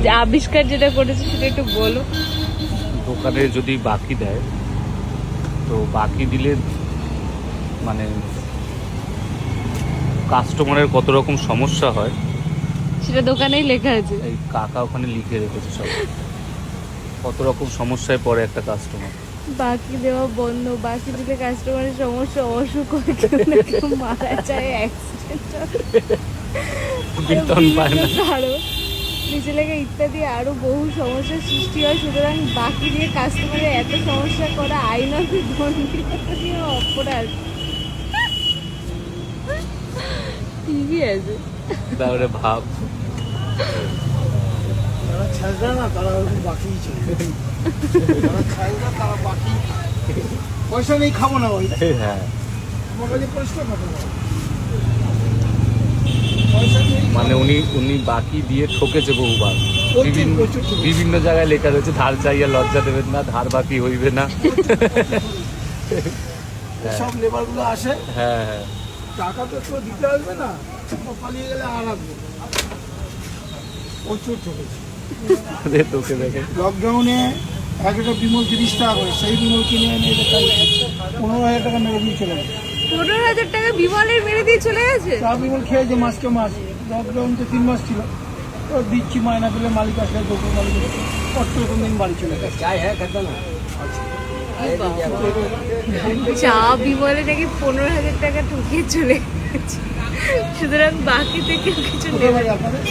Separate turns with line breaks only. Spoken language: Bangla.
যে আবিষ্কার যেটা করেছে সেটা একটু বলো।
দোকানে যদি বাকি দেয়, তো বাকি দিলে মানে কাস্টমারের কত রকম সমস্যা হয়
সেটা দোকানেই লেখা আছে।
এই কাকা ওখানে লিখে রেখেছে সব, কত রকম সমস্যায় পড়ে একটা কাস্টমার।
বাকি দেওয়া বন্ধ, বাকি দিলে কাস্টমারের সমস্যা, অসুখ হয়, কেউ না কেউ মারা যায়, অ্যাক্সিডেন্ট
বেতন পায় না,
আরো নিচে লেখা ইত্যাদি আরো বহু সমস্যার সৃষ্টি হয়। সুতরাং বাকি দিয়ে কাস্টমারের এত সমস্যা করা আইনত দণ্ডনীয় অপরাধ। ঠিকই আছে।
তারপরে ভাব
যারা ছাড়বে না তারা ওরকম বাকি চলবে, যারা ছাড়বে তারা বাকি পয়সা নেই খাবো না ওই
হ্যাঁ,
আমার কাছে পরিষ্কার কথা বলো। পয়সা নেই
মানে উনি বাকি দিয়ে ঠকেছে বহুবার।
প্রচুর প্রচুর ঠকেছে।
বিভিন্ন জায়গায় লেখা রয়েছে ধার চাইয়া লজ্জা দেবেন না, ধার বাকি হইবে না।
সব লেবারগুলো আসে,
হ্যাঁ হ্যাঁ,
টাকা তো কেউ দিতে আসবে না, ও পালিয়ে গেলে আর আসবে না। প্রচুর ঠকেছে।
তোকে দেখে
লকডাউনে এক একটা বিমল 30 টাকা করে, সেই বিমল কিনে এনে 15,000 টাকা মেরে দিয়ে চলে গেছে।
15,000 টাকা বিমলের মেরে দিয়ে চলে গেছে।
চা বিমল খেয়েছে মাসকে মাস, লকডাউন তো 3 মাস ছিল, তো দিচ্ছি মায়না পেলে মালিক আসলে দোকান মালিক কত কোন দিন বাড়ি চলে গেছে। চাই হ্যাঁ খেতে না
চা বিমলে নাকি 15,000 টাকা ঠকিয়ে চলে গেছে। সুতরাং বাকি থেকে কিছু
কোথায়
নেবে
বাড়ি আপনাদের?